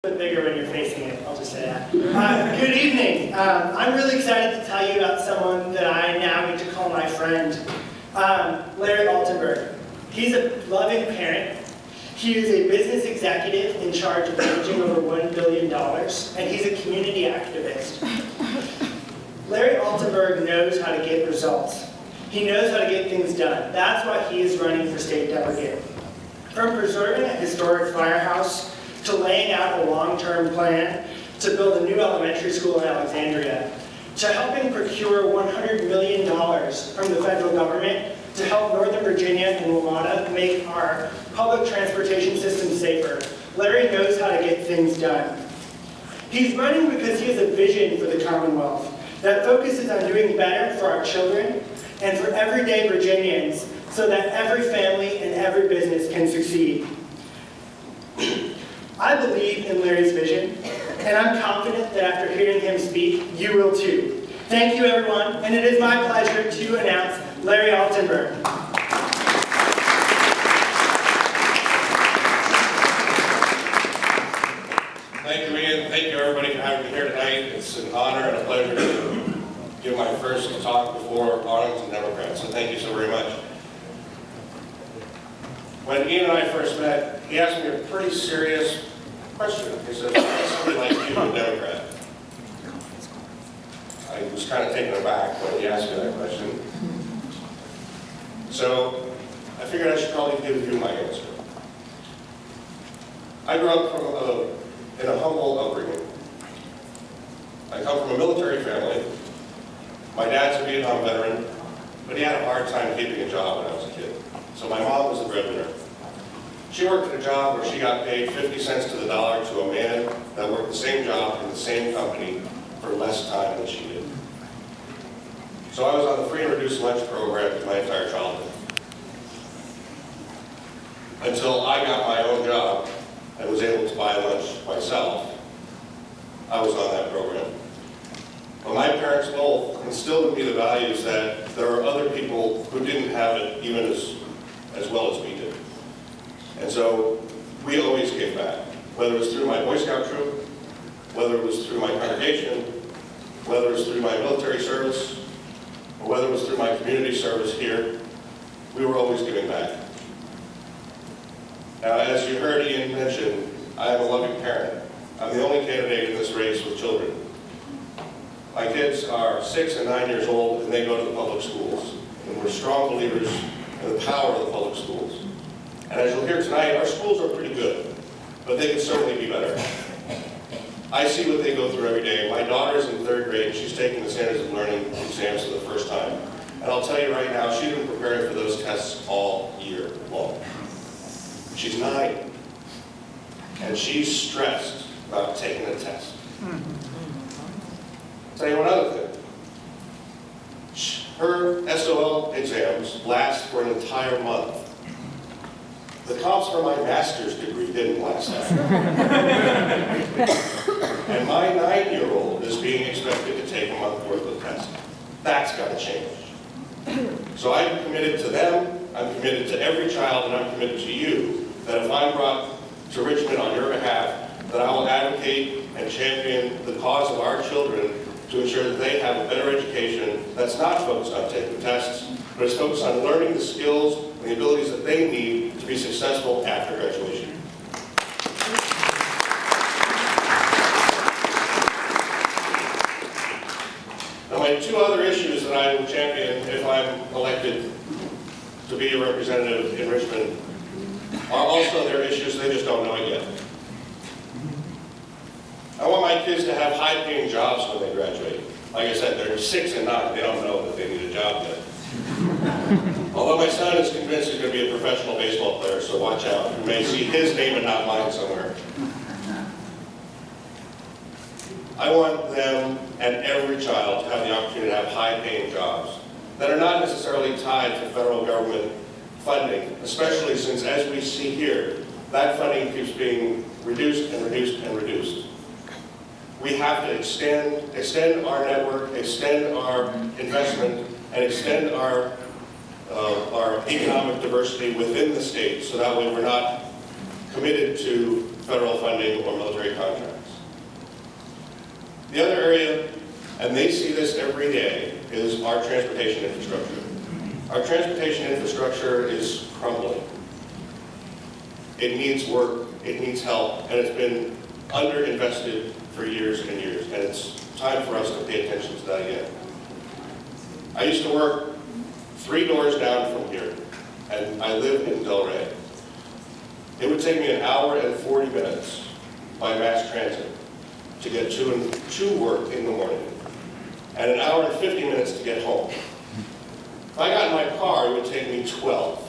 A bit bigger when you're facing it, I'll just say that. Good evening. I'm really excited to tell you about someone that I now get to call my friend, Larry Altenburg. He's a loving parent. He is a business executive in charge of managing over $1 billion, and he's a community activist. Larry Altenburg knows how to get results. He knows how to get things done. That's why he is running for state delegate. From preserving a historic firehouse to laying out a long-term plan to build a new elementary school in Alexandria, to helping procure $100 million from the federal government to help Northern Virginia and WMATA make our public transportation system safer. Larry knows how to get things done. He's running because he has a vision for the Commonwealth that focuses on doing better for our children and for everyday Virginians so that every family and every business can succeed. I believe in Larry's vision, and I'm confident that after hearing him speak, you will too. Thank you, everyone, and it is my pleasure to announce Larry Altenburg. Thank you, Ian. Thank you, everybody, for having me here tonight. It's an honor and a pleasure to give my first talk before Arlington Democrats, so thank you so very much. When Ian and I first met, he asked me a pretty serious question. He said, "Why is somebody like you a Democrat?" I was kind of taken aback when he asked me that question. So I figured I should probably give you my answer. I grew up in a humble upbringing. I come from a military family. My dad's a Vietnam veteran, but he had a hard time keeping a job when I was a kid. So my mom was the breadwinner. She worked at a job where she got paid 50 cents to the dollar to a man that worked the same job in the same company for less time than she did. So I was on the free and reduced lunch program my entire childhood. Until I got my own job and was able to buy lunch myself, I was on that program. But my parents both instilled in me the values that there are other people who didn't have it even as well as we did. And so we always gave back, whether it was through my Boy Scout troop, whether it was through my congregation, whether it was through my military service, or whether it was through my community service here, we were always giving back. Now, as you heard Ian mention, I am a loving parent. I'm the only candidate in this race with children. My kids are 6 and 9 years old, and they go to the public schools. And we're strong believers in the power of the public schools. And as you'll hear tonight, our schools are pretty good, but they can certainly be better. I see what they go through every day. My daughter's in 3rd grade. She's taking the standards of learning exams for the first time. And I'll tell you right now, she's been preparing for those tests all year long. She's 9, and she's stressed about taking a test. I'll tell you one other thing. Her SOL exams last for an entire month. The comps for my master's degree didn't last that long. And my 9-year-old is being expected to take a month worth of tests. That's got to change. So I'm committed to them, I'm committed to every child, and I'm committed to you, that if I'm brought to Richmond on your behalf, that I will advocate and champion the cause of our children to ensure that they have a better education that's not focused on taking tests, but is focused on learning the skills and the abilities that they need to be successful after graduation. Now, my 2 other issues that I will champion if I'm elected to be a representative in Richmond are also their issues, they just don't know it yet. I want my kids to have high-paying jobs when they graduate. Like I said, they're 6 and 9, they don't know that they need a job yet. Although my son is convinced he's going to be a professional baseball player, so watch out. You may see his name and not mine somewhere. I want them and every child to have the opportunity to have high-paying jobs that are not necessarily tied to federal government funding, especially since, as we see here, that funding keeps being reduced and reduced and reduced. We have to extend our network, extend our investment, and extend our economic diversity within the state, so that way we're not committed to federal funding or military contracts. The other area, and they see this every day, is our transportation infrastructure. Our transportation infrastructure is crumbling. It needs work, it needs help, and it's been underinvested for years and years, and it's time for us to pay attention to that again. I used to work 3 doors down from here, and I live in Delray. It would take me an hour and 40 minutes by mass transit to get to work in the morning, and an hour and 50 minutes to get home. If I got in my car, it would take me 12.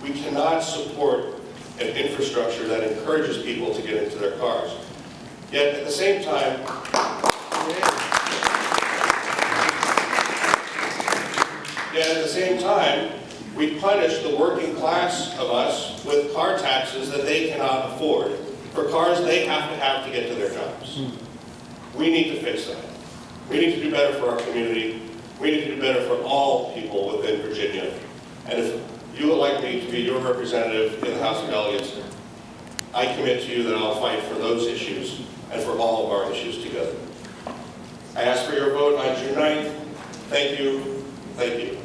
We cannot support an infrastructure that encourages people to get into their cars. Yet at the same time, we punish the working class of us with car taxes that they cannot afford for cars they have to get to their jobs. We need to fix that. We need to do better for our community. We need to do better for all people within Virginia. And if you would like me to be your representative in the House of Delegates, I commit to you that I'll fight for those issues and for all of our issues together. I ask for your vote on June 9th. Thank you. Thank you.